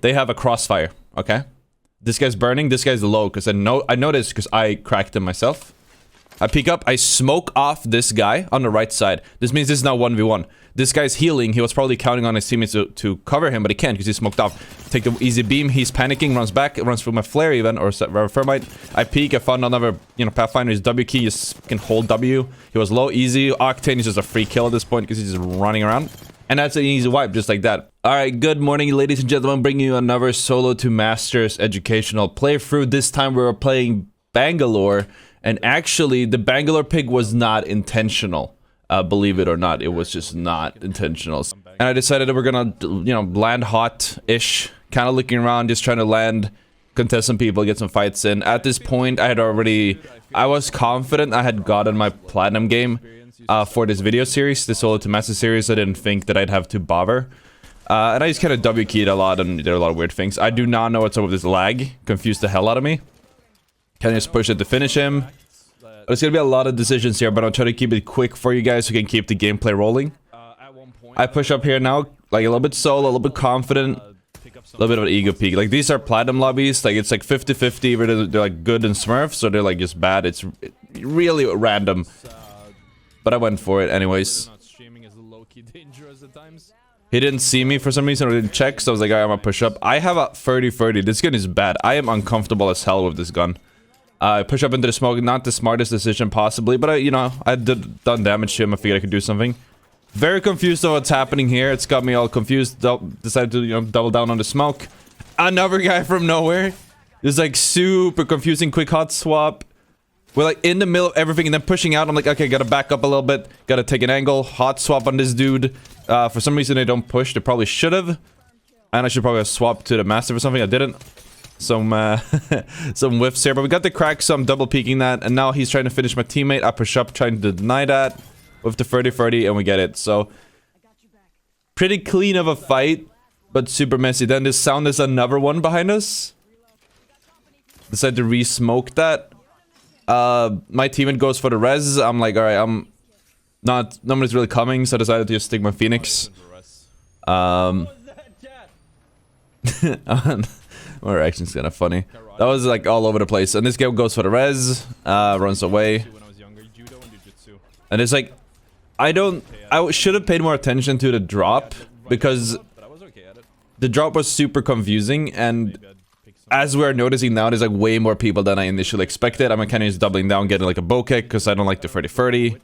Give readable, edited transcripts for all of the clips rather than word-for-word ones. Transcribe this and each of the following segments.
they have a crossfire, okay? This guy's burning, this guy's low, because I noticed because I cracked him myself. I peek up, I smoke off this guy on the right side. This means this is now 1v1. This guy's healing. He was probably counting on his teammates to cover him, but he can't because he's smoked off. Take the easy beam. He's panicking, runs back, runs through my flare even, or thermite. I peek. I found another, Pathfinder. His W key. You can hold W. He was low, easy. Octane is just a free kill at this point because he's just running around. And that's an easy wipe, just like that. Alright, good morning, ladies and gentlemen. Bringing you another Solo to Masters educational playthrough. This time we were playing Bangalore. And actually, the Bangalore pick was not intentional. Believe it or not, it was just not intentional. And I decided that we're gonna, land hot-ish. Kind of looking around, just trying to land, contest some people, get some fights in. At this point, I was confident I had gotten my platinum game for this video series, the Solo to Master series. I didn't think that I'd have to bother. And I just kind of W-keyed a lot and did a lot of weird things. I do not know what's up with this lag. Confused the hell out of me. Can I just push it to finish him? There's gonna be a lot of decisions here, but I'll try to keep it quick for you guys so we can keep the gameplay rolling. I push up here now, like a little bit solo, a little bit confident, a little bit of an ego peak. Like these are platinum lobbies, like it's like 50-50, but they're like good and smurfs, or they're like just bad. It's really random. But I went for it anyways. He didn't see me for some reason, or didn't check, so I was like, alright, I'm gonna push up. I have a 30-30. This gun is bad. I am uncomfortable as hell with this gun. I push up into the smoke, not the smartest decision possibly, but I done damage to him. I figured I could do something. Very confused of what's happening here. It's got me all confused. Decided to double down on the smoke. Another guy from nowhere. This like super confusing quick hot swap. We're like in the middle of everything and then pushing out. I'm like, okay, gotta back up a little bit. Gotta take an angle. Hot swap on this dude. For some reason they don't push. They probably should have. And I should probably have swapped to the massive or something. I didn't. Some whiffs here, but we got the crack, so I'm double peeking that, and now he's trying to finish my teammate. I push up, trying to deny that with the 30-30, and we get it. So pretty clean of a fight, but super messy. Then this sound is another one behind us. Decided to re-smoke that. My teammate goes for the res. I'm like, alright, nobody's really coming, so I decided to just stick my Phoenix. My reaction's kind of funny. That was like all over the place. And this guy goes for the res, runs away. And it's like, I should have paid more attention to the drop, because the drop was super confusing, and as we're noticing now, there's like way more people than I initially expected. I'm kind of just doubling down, getting like a bow kick, because I don't like the 30-30.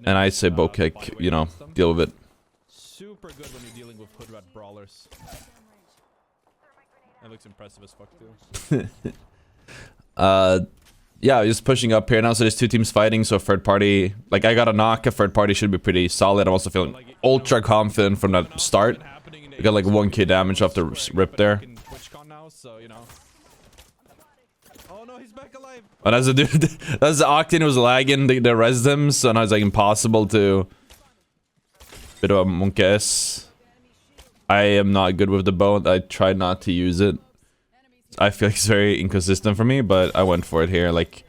And I say bow kick, deal with it. Super good when you're dealing with hood rat brawlers. That looks impressive as fuck too. Yeah, just pushing up here now. So there's two teams fighting. So third party, like I got a knock. A third party should be pretty solid. I'm also feeling ultra confident from that start. We got like 1k damage off the rip there. Oh no, he's back alive. And as the dude, that's the Octane was lagging. They rezzed him, so now it's like impossible to. Bit of a monk-s. I am not good with the bow. I tried not to use it. I feel like it's very inconsistent for me, but I went for it here. Like,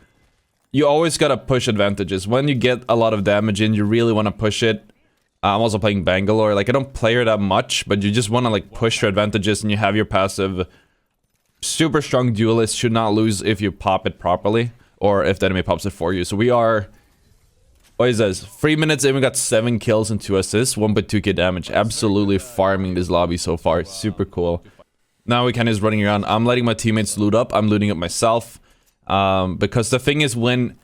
you always gotta push advantages. When you get a lot of damage in, you really want to push it. I'm also playing Bangalore. Like, I don't play her that much, but you just want to like push your advantages, and you have your passive. Super strong duelist should not lose if you pop it properly, or if the enemy pops it for you. So we are... What is this? 3 minutes in, we got 7 kills and 2 assists, 1.2k damage. Absolutely farming this lobby so far. Super cool. Now we kind of just running around. I'm letting my teammates loot up. I'm looting up myself. Because the thing is, when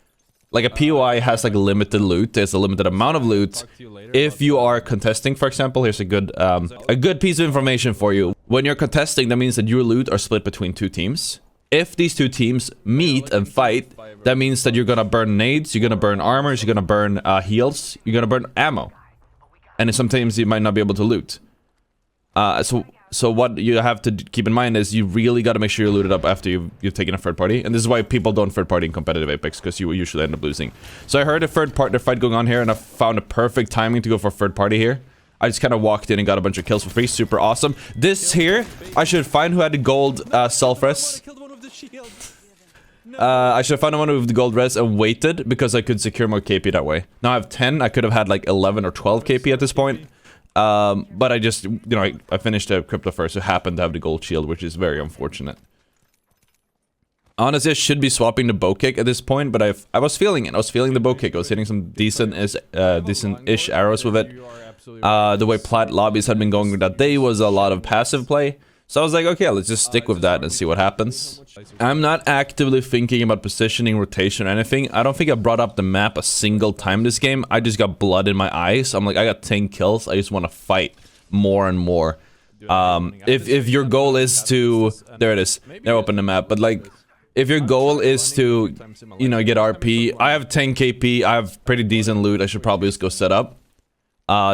like a POI has like limited loot, there's a limited amount of loot. If you are contesting, for example, here's a good piece of information for you. When you're contesting, that means that your loot are split between 2 teams. If these 2 teams meet and fight, that means that you're gonna burn nades, you're gonna burn armors, you're gonna burn heals, you're gonna burn ammo. And sometimes you might not be able to loot. So what you have to keep in mind is you really gotta make sure you're looted up after you've taken a third party. And this is why people don't third party in competitive Apex, because you usually end up losing. So I heard a third party fight going on here, and I found a perfect timing to go for third party here. I just kind of walked in and got a bunch of kills for free. Super awesome. This here, I should find who had the gold self-res. I should have found one with the gold res and waited, because I could secure more KP that way. Now I have 10. I could have had like 11 or 12 KP at this point. But I just, you know, I finished a crypto first who happened to have the gold shield, which is very unfortunate. Honestly, I should be swapping the bow kick at this point, but I was feeling it. I was feeling the bow kick. I was hitting some decent-ish arrows with it. The way Plat lobbies had been going that day was a lot of passive play. So I was like, okay, let's just stick with that and see what happens. I'm not actively thinking about positioning, rotation, or anything. I don't think I brought up the map a single time this game. I just got blood in my eyes. I'm like, I got 10 kills. I just want to fight more and more. If your goal is to... There it is. They opened the map. But like, if your goal is to, you know, get RP... I have 10 KP. I have pretty decent loot. I should probably just go set up.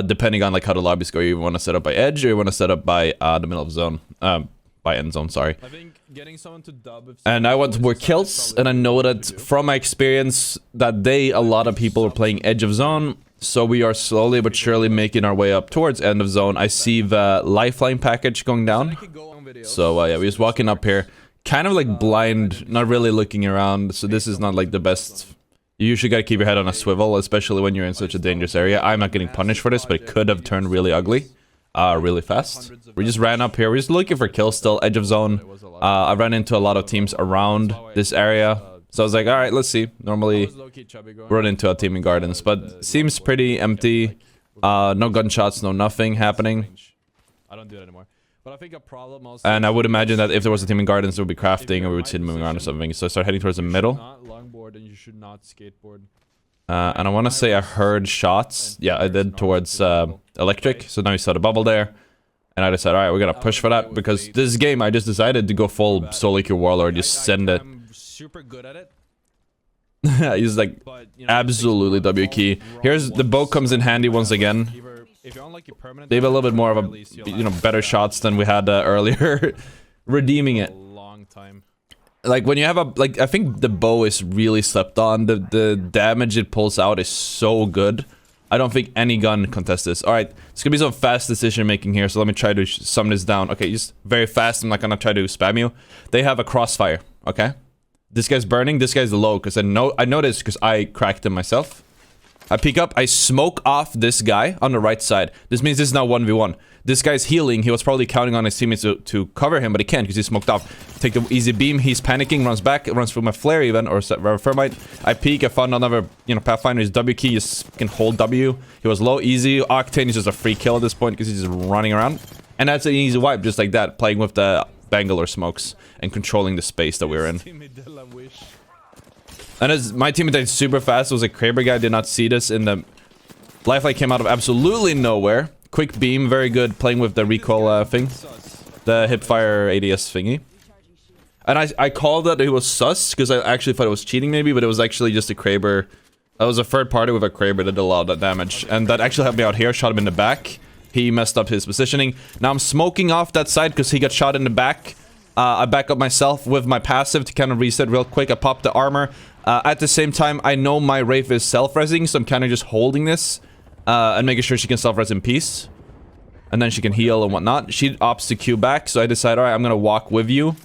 Depending on like how the lobbies go, you want to set up by edge or you want to set up by the middle of zone, by end zone. Sorry. I think getting someone to dub. And I want more kills, and I know that from my experience that day, a lot of people are playing edge of zone. So we are slowly but surely making our way up towards end of zone. I see the lifeline package going down. So yeah, we're just walking up here, kind of like blind, not really looking around. So this is not like the best. You usually gotta keep your head on a swivel, especially when you're in such a dangerous area. I'm not getting punished for this, but it could have turned really ugly, really fast. We just ran up here. We're just looking for kills still, edge of zone. I ran into a lot of teams around this area, so I was like, all right, let's see. Normally, run into a team in gardens, but seems pretty empty. No gunshots, no nothing happening. I don't do it anymore. But I think a problem also, and I would imagine that if there was a team in gardens, there would be crafting, or we would see them moving around or something. So I start heading towards the middle. And you should not skateboard. And I want to say I heard shots. Yeah, I did towards electric. So now you saw the bubble there. And I decided, alright, we're gonna push for that. Because this game, I just decided to go full Soul Eater Warlord. Just send it. I'm super good at it. He's like, absolutely W key. Here's the bow comes in handy once again. They have a little bit more of a, you know, better shots than we had earlier. Redeeming it. Like when you have a, like, I think the bow is really slept on. The damage it pulls out is so good. I don't think any gun contests this. Alright, it's gonna be some fast decision making here, so let me try to sum this down. Okay, just very fast. I'm not gonna try to spam you. They have a crossfire, okay? This guy's burning, this guy's low, because I noticed because I cracked him myself. I peek up, I smoke off this guy on the right side. This means this is now 1v1. This guy's healing. He was probably counting on his teammates to cover him, but he can't because he's smoked off. Take the easy beam. He's panicking, runs back, runs through my flare even, or thermite. I peek, I found another, you know, Pathfinder. His W key is can hold W. He was low, easy. Octane is just a free kill at this point because he's just running around. And that's an easy wipe, just like that, playing with the Bangalore smokes and controlling the space that we're in. And as my teammate died super fast, it was a Kraber guy, did not see this in the... Lifeline came out of absolutely nowhere. Quick beam, very good, playing with the recoil thing. The hipfire ADS thingy. And I called that it was sus, because I actually thought it was cheating maybe, but it was actually just a Kraber. That was a third party with a Kraber that did a lot of that damage. And that actually helped me out here, shot him in the back. He messed up his positioning. Now I'm smoking off that side because he got shot in the back. I back up myself with my passive to kind of reset real quick. I popped the armor. At the same time, I know my Wraith is self-resing, so I'm kind of just holding this. And making sure she can self-res in peace. And then she can heal and whatnot. She opts to queue back, so I decide, alright, I'm gonna walk with you.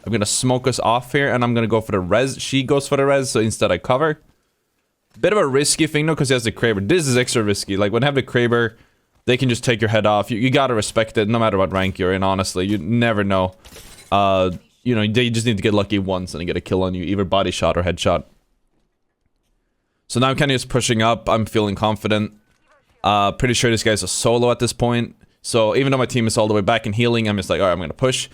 I'm gonna smoke us off here, and I'm gonna go for the res. She goes for the res, so instead I cover. Bit of a risky thing though, because he has the Kraber. This is extra risky. Like, when I have the Kraber, they can just take your head off. You gotta respect it, no matter what rank you're in, honestly. You never know. You know, they just need to get lucky once and get a kill on you, either body shot or headshot. So now I'm kind of just pushing up. I'm feeling confident. Pretty sure this guy's a solo at this point. So even though my team is all the way back and healing, I'm just like, alright, I'm gonna push.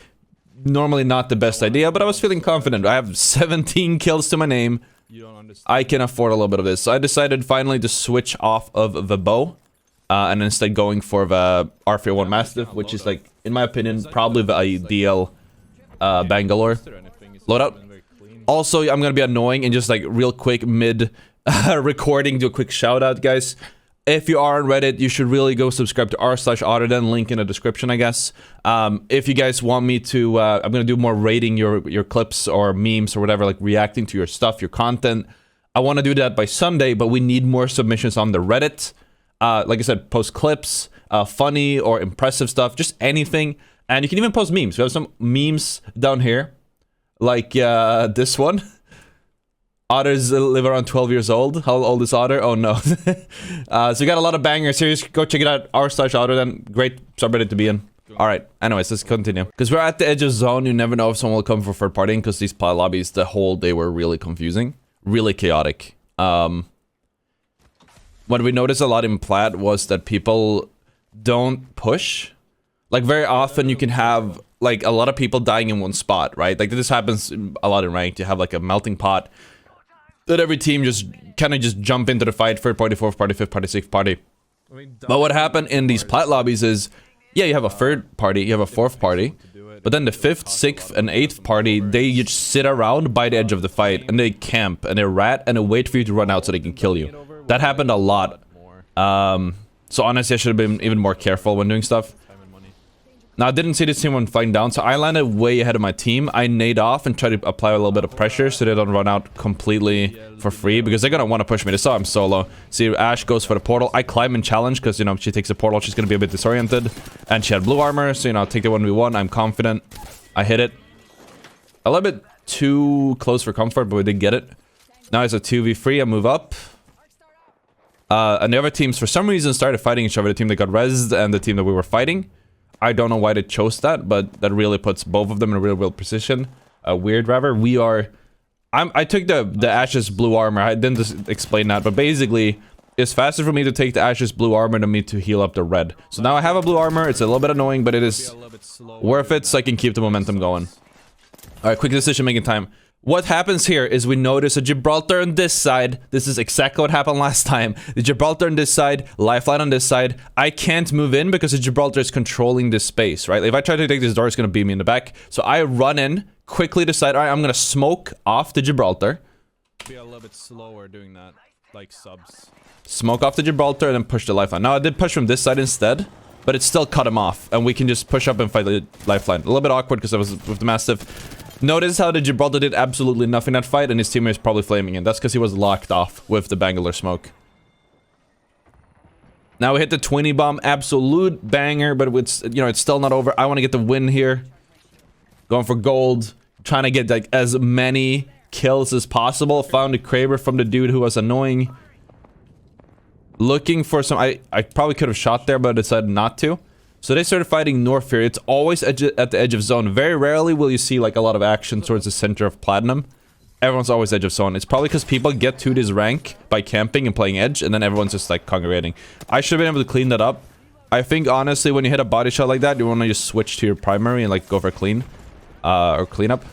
Normally not the best idea, but I was feeling confident. I have 17 kills to my name. I can afford a little bit of this. So I decided finally to switch off of the bow. And instead going for the R31 Mastiff, which is like, in my opinion, probably the ideal Bangalore loadout. Also, I'm gonna be annoying and just like real quick mid recording, do a quick shout out, guys. If you are on Reddit, you should really go subscribe to r/Ottr, link in the description, I guess. If you guys want me to, I'm gonna do more rating your clips or memes or whatever, like reacting to your stuff, your content. I want to do that by Sunday, but we need more submissions on the Reddit. Like I said, post clips, funny or impressive stuff, just anything. And you can even post memes. We have some memes down here, like this one. Otters live around 12 years old. How old is Ottr? Oh no. So we got a lot of bangers here. Go check it out. r/Ottr then. Great subreddit to be in. Alright, anyways, let's continue. Because we're at the edge of zone, you never know if someone will come for third partying, because these Plat lobbies the whole day were really confusing. Really chaotic. What we noticed a lot in Plat was that people don't push. Like, very often you can have, like, a lot of people dying in one spot, right? Like, this happens a lot in ranked. You have, like, a melting pot that every team just kind of just jump into the fight, third party, fourth party, fifth party, sixth party. But what happened in these Plat lobbies is, yeah, you have a third party, you have a fourth party, but then the fifth, sixth, and eighth party, they just sit around by the edge of the fight, and they camp, and they rat, and they wait for you to run out so they can kill you. That happened a lot. So honestly, I should have been even more careful when doing stuff. Now, I didn't see this team when flying down, so I landed way ahead of my team. I nade off and tried to apply a little bit of pressure so they don't run out completely for free, because they're gonna want to push me. They saw I'm solo. See, Ash goes for the portal. I climb and challenge, because, you know, she takes the portal. She's gonna be a bit disoriented. And she had blue armor, so, you know, I'll take the 1v1. I'm confident. I hit it. A little bit too close for comfort, but we did get it. Now it's a 2v3. I move up. And the other teams, for some reason, started fighting each other. The team that got rezzed and the team that we were fighting. I don't know why they chose that, but that really puts both of them in a real position. Weird, rather. We are... I took the Ash's blue armor. I didn't just explain that, but basically, it's faster for me to take the Ash's blue armor than me to heal up the red. So now I have a blue armor. It's a little bit annoying, but it is worth it so I can keep the momentum going. Alright, quick decision-making time. What happens here is we notice a Gibraltar on this side. This is exactly what happened last time. The Gibraltar on this side, lifeline on this side. I can't move in because the Gibraltar is controlling this space, right? If I try to take this door, it's going to beat me in the back. So I run in, quickly decide, all right, I'm going to smoke off the Gibraltar. Be a little bit slower doing that, like subs. Smoke off the Gibraltar and then push the lifeline. Now, I did push from this side instead, but it still cut him off. And we can just push up and fight the lifeline. A little bit awkward because I was with the Mastiff. Notice how the Gibraltar did absolutely nothing that fight, and his teammate is probably flaming in. That's because he was locked off with the Bangalore smoke. Now we hit the 20 bomb, absolute banger, but it's, you know, it's still not over. I want to get the win here. Going for gold, trying to get like as many kills as possible. Found a Kraber from the dude who was annoying. Looking for some... I probably could have shot there, but I decided not to. So they started fighting north here. It's always at the edge of zone. Very rarely will you see like a lot of action towards the center of Platinum. Everyone's always edge of zone. It's probably because people get to this rank by camping and playing edge, and then everyone's just like congregating. I should have been able to clean that up. I think honestly, when you hit a body shot like that, you want to just switch to your primary and like go for a clean or cleanup.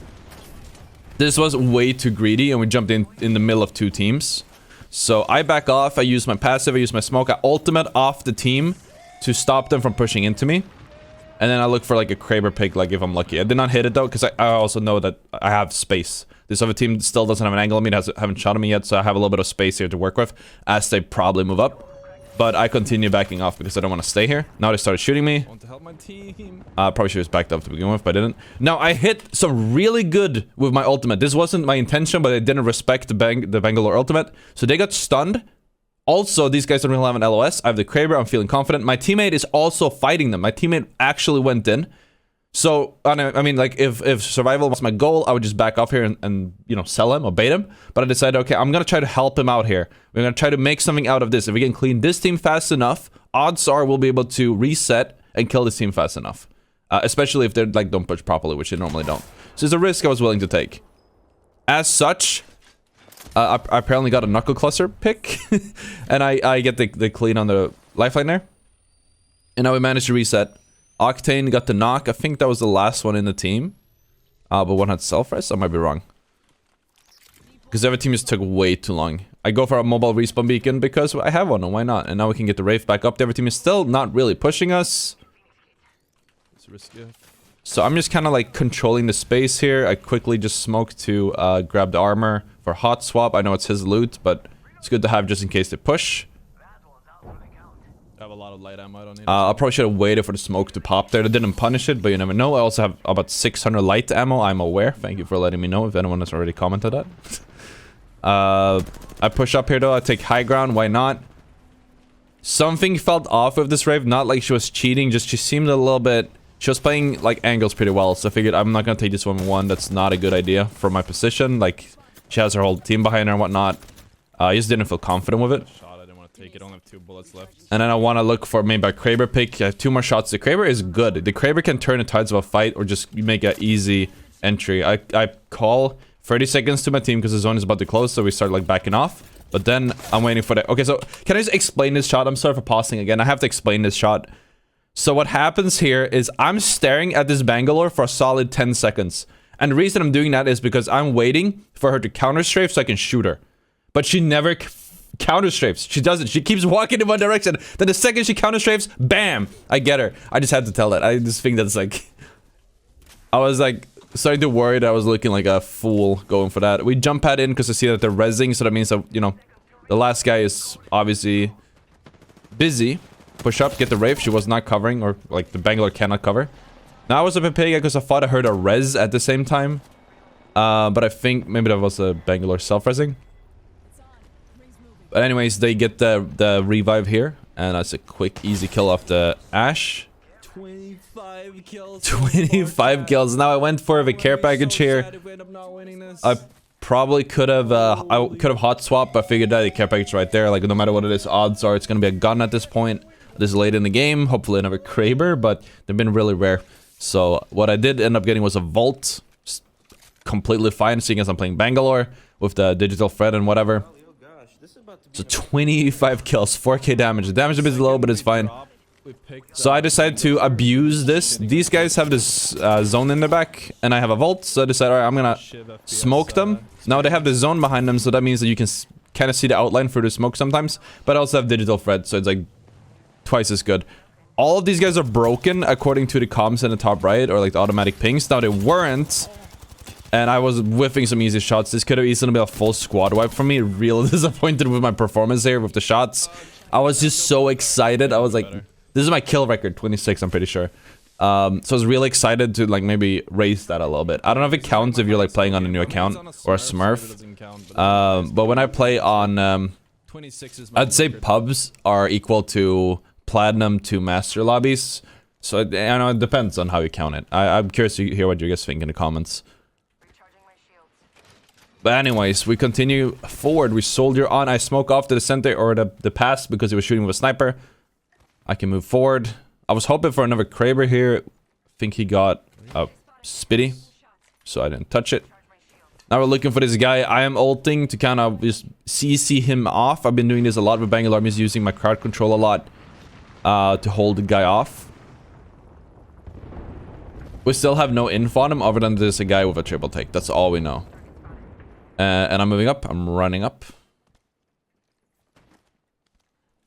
This was way too greedy, and we jumped in the middle of two teams. So I back off. I use my passive. I use my smoke. I ultimate off the team to stop them from pushing into me. And then I look for like a Kraber pick, like if I'm lucky. I did not hit it though, because I also know that I have space. This other team still doesn't have an angle on me, haven't shot at me yet, so I have a little bit of space here to work with as they probably move up. But I continue backing off because I don't want to stay here. Now they started shooting me. Want to help my team. Probably should have backed up to begin with, but I didn't. Now I hit some really good with my ultimate. This wasn't my intention, but I didn't respect the Bangalore ultimate. So they got stunned. Also, these guys don't really have an LOS. I have the Kraber. I'm feeling confident. My teammate is also fighting them. My teammate actually went in. So, I mean, like, if survival was my goal, I would just back off here and you know, sell him or bait him. But I decided, okay, I'm going to try to help him out here. We're going to try to make something out of this. If we can clean this team fast enough, odds are we'll be able to reset and kill this team fast enough. Especially if they like don't push properly, which they normally don't. So it's a risk I was willing to take. As such... I apparently got a knuckle cluster pick, and I get the clean on the lifeline there. And now we managed to reset. Octane got the knock. I think that was the last one in the team. But one had self-res? I might be wrong. Because the other team just took way too long. I go for a mobile respawn beacon because I have one, and why not? And now we can get the Wraith back up. The other team is still not really pushing us. It's risky. So I'm just kind of like controlling the space here. I quickly just smoke to grab the armor for hot swap. I know it's his loot, but it's good to have just in case they push. I have a lot of light ammo. I don't need I probably should have waited for the smoke to pop there. That didn't punish it, but you never know. I also have about 600 light ammo. I'm aware. Thank you for letting me know if anyone has already commented that. I push up here though. I take high ground. Why not? Something felt off with this Wraith. Not like she was cheating. Just she seemed a little bit... She was playing like angles pretty well. So I figured I'm not going to take this 1v1. That's not a good idea for my position. Like... She has her whole team behind her and whatnot. I just didn't feel confident with it. Shot. I didn't want to take it. Only have 2 bullets left. And then I want to look for maybe a Kraber pick. I have 2 more shots. The Kraber is good. The Kraber can turn the tides of a fight or just make an easy entry. I call 30 seconds to my team because the zone is about to close, so we start like backing off. But then I'm waiting for the... Okay, so can I just explain this shot? I'm sorry for pausing again. I have to explain this shot. So what happens here is I'm staring at this Bangalore for a solid 10 seconds. And the reason I'm doing that is because I'm waiting for her to counter strafe so I can shoot her. But she never counter strafes. She doesn't. She keeps walking in one direction. Then the second she counter strafes, bam! I get her. I just had to tell that. I just think that's like... I was like... starting to worry that I was looking like a fool going for that. We jump pad in because I see that they're rezzing, so that means that, you know, the last guy is obviously busy. Push up, get the Wraith. She was not covering, or like the Bangalore cannot cover. Now I was a bit pig because I thought I heard a res at the same time. But I think maybe that was a Bangalore self-resing. But anyways, they get the revive here. And that's a quick, easy kill off the Ash. 25 kills. 25 kills. Now I went for the care package here. I probably could have hot swapped, but I figured that the care package right there. Like no matter what it is, odds are it's gonna be a gun at this point. This is late in the game. Hopefully another Kraber, but they've been really rare. So what I did end up getting was a Vault. Completely fine, seeing as I'm playing Bangalore with the digital thread and whatever. So 25 kills, 4k damage. The damage is a bit low, but it's fine. So I decided to abuse this. These guys have this zone in the back, and I have a Vault, so I decided, alright, I'm gonna smoke them. Now they have the zone behind them, so that means that you can kind of see the outline through the smoke sometimes. But I also have digital thread, so it's like twice as good. All of these guys are broken according to the comms in the top right, or like the automatic pings. Now they weren't, and I was whiffing some easy shots. This could have easily been a full squad wipe for me. Really disappointed with my performance here with the shots. I was just so excited. I was like... This is my kill record, 26, I'm pretty sure. So I was really excited to like maybe raise that a little bit. I don't know if it counts if you're like playing on a new account or a Smurf. But when I play on, I'd say pubs are equal to platinum to master lobbies. So I know it depends on how you count it. I'm curious to hear what you guys think in the comments. But anyways, we continue forward. We soldier on. I smoke off to the center or the pass because he was shooting with a sniper. I can move forward. I was hoping for another Kraber here. I think he got a Spitty, so I didn't touch it. Now we're looking for this guy. I am ulting to kind of just CC him off. I've been doing this a lot with Bangalore. I'm just using my crowd control a lot to hold the guy off. We still have no info on him other than there's a guy with a triple take. That's all we know. And I'm moving up. I'm running up.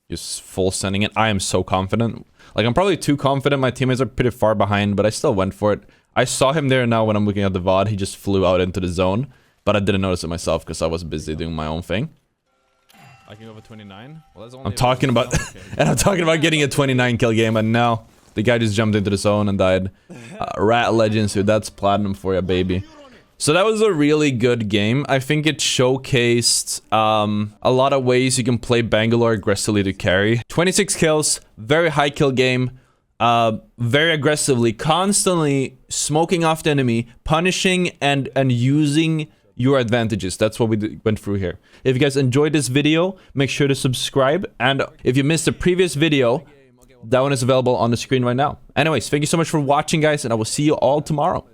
Just full sending it. I am so confident. Like, I'm probably too confident. My teammates are pretty far behind, but I still went for it. I saw him there now when I'm looking at the VOD. He just flew out into the zone. But I didn't notice it myself because I was busy doing my own thing. I can go for 29. Well, that's only I'm talking about... and I'm talking about getting a 29 kill game, and now the guy just jumped into the zone and died. Rat Legends, dude. That's platinum for you, baby. So that was a really good game. I think it showcased a lot of ways you can play Bangalore aggressively to carry. 26 kills, very high kill game, very aggressively, constantly smoking off the enemy, punishing and using your advantages. That's what we went through here. If you guys enjoyed this video, make sure to subscribe. And if you missed the previous video, that one is available on the screen right now. Anyways, thank you so much for watching, guys, and I will see you all tomorrow.